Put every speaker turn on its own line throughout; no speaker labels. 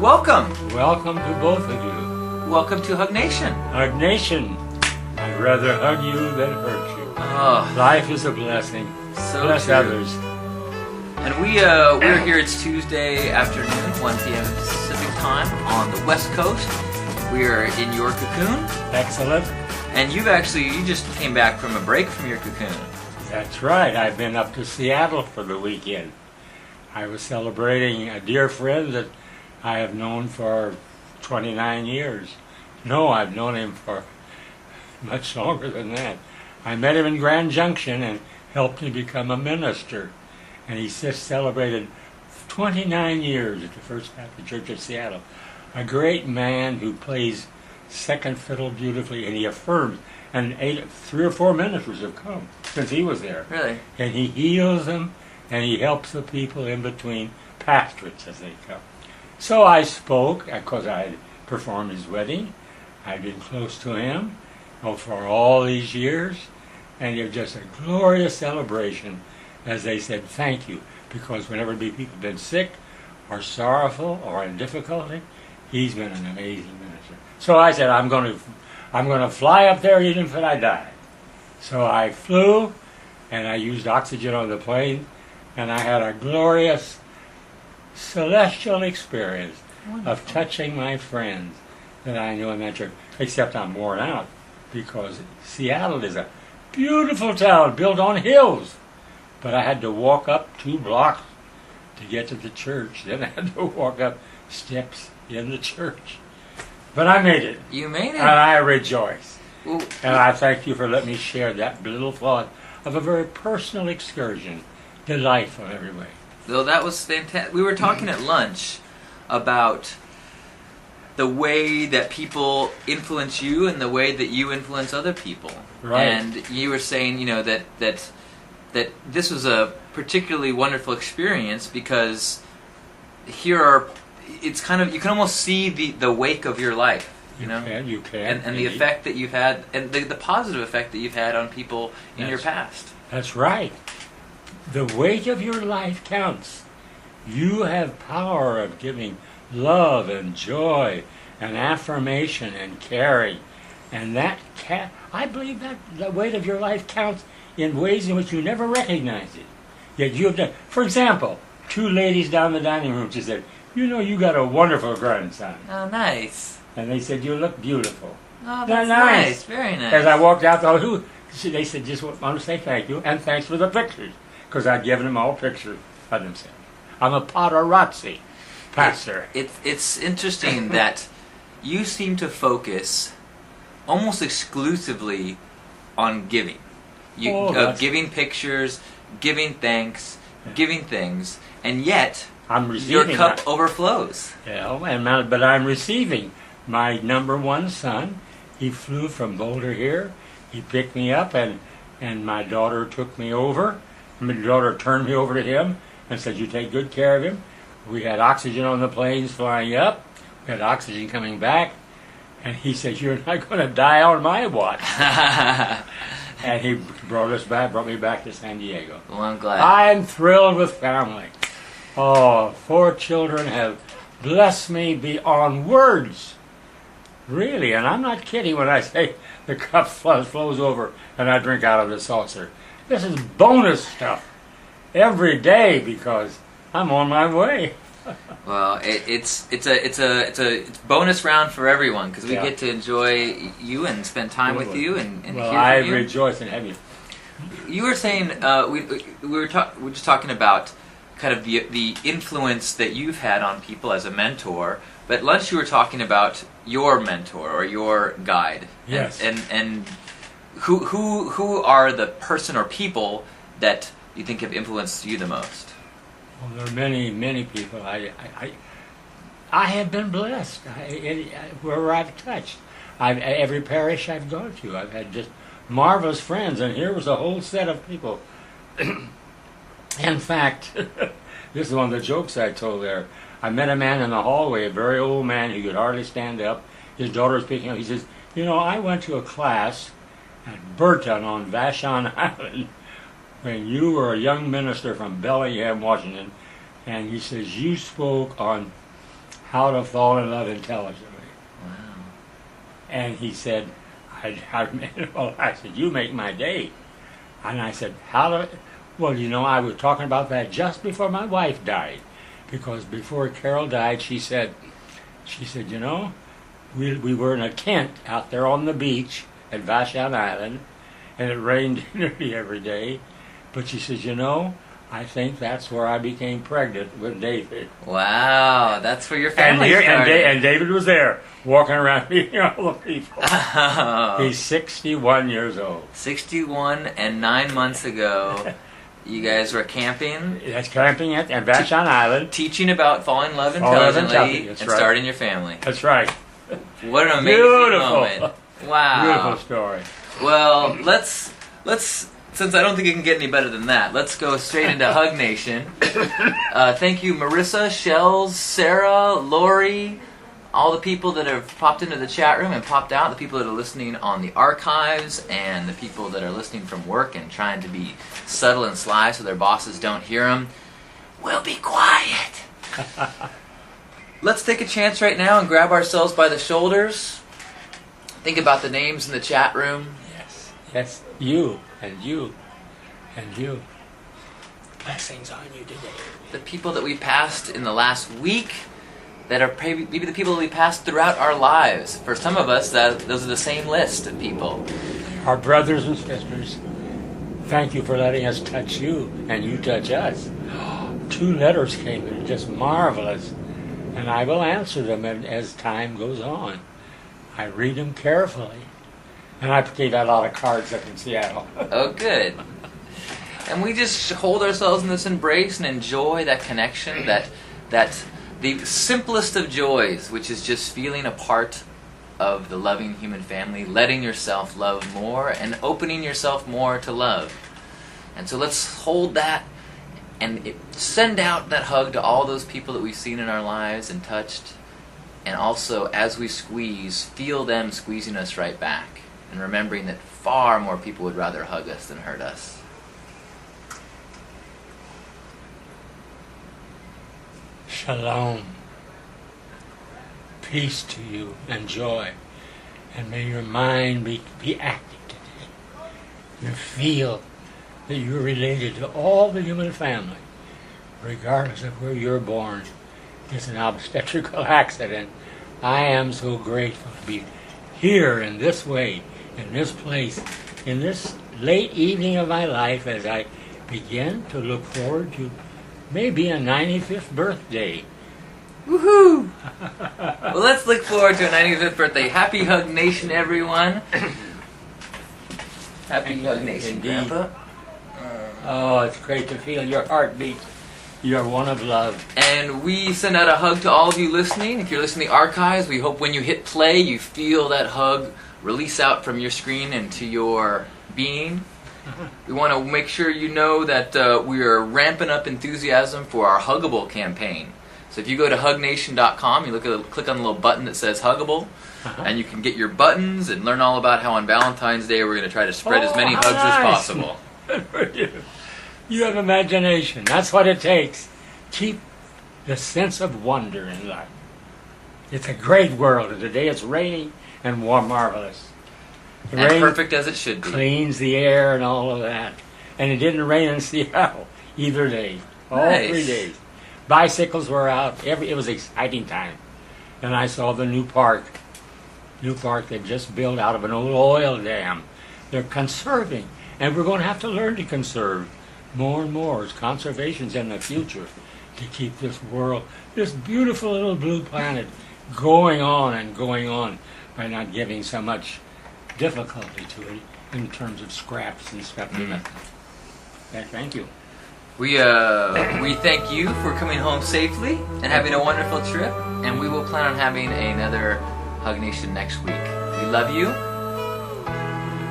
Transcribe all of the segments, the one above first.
Welcome.
Welcome to both of you.
Welcome to HugNation.
HugNation. I'd rather hug you than hurt you.
Oh,
Life is a blessing.
so
Bless
true.
others.
And we're here. It's Tuesday afternoon, 1 p.m. Pacific time on the West Coast. We are in your cocoon,
Excellent.
and you just came back from a break from your cocoon.
That's right. I've been up to Seattle for the weekend. I was celebrating a dear friend that I have known for 29 years. No, I've known him for much longer than that. I met him in Grand Junction and helped him become a minister. And he just celebrated 29 years at the First Baptist Church of Seattle. A great man who plays second fiddle beautifully, and he affirms. And 3 or 4 ministers have come since he was there.
Really?
And he heals them, and he helps the people in between pastorates as they come. So I spoke, because I had performed his wedding. I'd been close to him for all these years, and it was just a glorious celebration as they said thank you, because whenever people have been sick or sorrowful or in difficulty, he's been an amazing minister. So I said, I'm going to fly up there even if I die. So I flew, and I used oxygen on the plane, and I had a glorious celestial experience of touching my friends that I knew in that church. Except I'm worn out, because Seattle is a beautiful town built on hills. But I had to walk up 2 blocks to get to the church. Then I had to walk up steps in the church. But I made it.
You made it.
And I rejoice.
Well,
And I thank you for letting me share that little thought of a very personal excursion. Delightful every way.
Well, that was fantastic. We were talking at lunch about the way that people influence you and the way that you influence other people.
Right.
And you were saying, that this was a particularly wonderful experience because it's kind of, you can almost see the wake of your life. You can. And the effect that you've had, and the positive effect that you've had on people in your past.
That's right. The weight of your life counts. You have power of giving love and joy and affirmation and caring. And I believe that the weight of your life counts in ways in which you never recognize it. Yet you have done. For example, 2 ladies down the dining room, she said, you got a wonderful grandson.
Oh, nice.
And they said, you look beautiful.
Oh,
They're
that's
nice.
nice. Very nice.
As I walked out, they said, just want to say thank you, and thanks for the pictures. Because I'd given them all pictures of themselves. I'm a paparazzi pastor.
It's interesting that you seem to focus almost exclusively on giving. Giving pictures, giving thanks, giving things, and yet your cup overflows.
Yeah, but I'm receiving. My number 1 son, he flew from Boulder here. He picked me up, and my daughter took me over. My daughter turned me over to him and said, you take good care of him. We had oxygen on the planes flying up. We had oxygen coming back. And he said, you're not going to die on my watch. And he brought me back to San Diego.
Well, I'm glad.
I'm thrilled with family. Oh, 4 children have blessed me beyond words. Really, and I'm not kidding when I say the cup flows over and I drink out of the saucer. This is bonus stuff every day because I'm on my way.
Well, it's a bonus round for everyone because we get to enjoy you and spend time with you and hear from you.
I rejoice in having you.
You were saying we were just talking about kind of the influence that you've had on people as a mentor. But at lunch you were talking about your mentor or your guide.
Yes.
And who are the person or people that you think have influenced you the most?
Well, there are many people. I have been blessed wherever I've touched. Every parish I've gone to, I've had just marvelous friends, and here was a whole set of people. In fact, this is one of the jokes I told there. I met a man in the hallway, a very old man who could hardly stand up. His daughter was picking up. He says, I went to a class at Burton on Vashon Island when you were a young minister from Bellingham, Washington, and he says, you spoke on how to fall in love intelligently.
Wow.
And he said, I said, you make my day. And I said, well, you know, I was talking about that just before my wife died. Because before Carol died, she said, you know, we were in a tent out there on the beach at Vashon Island, and it rained nearly every day. But she says, you know, I think that's where I became pregnant with David.
Wow, that's where your family started.
And David was there, walking around meeting all the people. He's 61 years old.
61, and 9 months ago, you guys were camping.
That's camping at Vashon Island.
Teaching about falling in love intelligently and
right.
starting your family.
That's right.
What an amazing moment. Wow.
Beautiful story.
Well, let's since I don't think it can get any better than that, let's go straight into Hug Nation. Thank you, Marissa, Shells, Sarah, Lori, all the people that have popped into the chat room and popped out, the people that are listening on the archives, and the people that are listening from work and trying to be subtle and sly so their bosses don't hear them. We'll be quiet. Let's take a chance right now and grab ourselves by the shoulders. Think about the names in the chat room.
Yes, you and you and you. Blessings on you today.
The people that we passed in the last week, that are maybe the people that we passed throughout our lives. For some of us, those are the same list of people.
Our brothers and sisters, thank you for letting us touch you and you touch us. 2 letters came in, just marvelous. And I will answer them as time goes on. I read them carefully. And I gave out a lot of cards up in Seattle.
Oh, good. And we just hold ourselves in this embrace and enjoy that connection, that the simplest of joys, which is just feeling a part of the loving human family, letting yourself love more and opening yourself more to love. And so let's hold that and send out that hug to all those people that we've seen in our lives and touched. And also, as we squeeze, feel them squeezing us right back. And remembering that far more people would rather hug us than hurt us.
Shalom. Peace to you and joy. And may your mind be active today. You feel that you're related to all the human family, regardless of where you're born. It's an obstetrical accident. I am so grateful to be here in this way, in this place, in this late evening of my life as I begin to look forward to maybe a 95th birthday.
Woohoo! Well, let's look forward to a 95th birthday. Happy Hug Nation, everyone. Happy Hug Nation,
Indeed.
Grandpa.
Oh, it's great to feel your heartbeat. You're one of love.
And we send out a hug to all of you listening. If you're listening to the archives, we hope when you hit play, you feel that hug release out from your screen into your being. We want to make sure you know that we are ramping up enthusiasm for our Huggable campaign. So if you go to HugNation.com, you click on the little button that says Huggable, and you can get your buttons and learn all about how on Valentine's Day we're going to try to spread as many hugs as possible.
You have imagination. That's what it takes. Keep the sense of wonder in life. It's a great world, and today it's raining and warm, marvelous. The
And
rain
perfect as it should be.
cleans the air and all of that. And it didn't rain in Seattle either day. All
Nice.
3 days. Bicycles were out. It was an exciting time. And I saw the new park. New park they just built out of an old oil dam. They're conserving. And we're going to have to learn to conserve more and more. Conservation's in the future to keep this world, this beautiful little blue planet, going on and going on by not giving so much difficulty to it in terms of scraps and stuff. Yeah, thank you.
We thank you for coming home safely and having a wonderful trip, and we will plan on having another Hug Nation next week. We love you.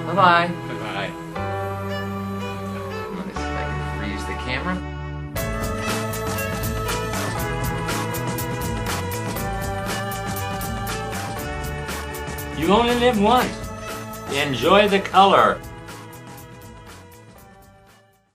Bye-bye.
Bye-bye.
Let me see if I can freeze the camera.
You only live once. Enjoy the color.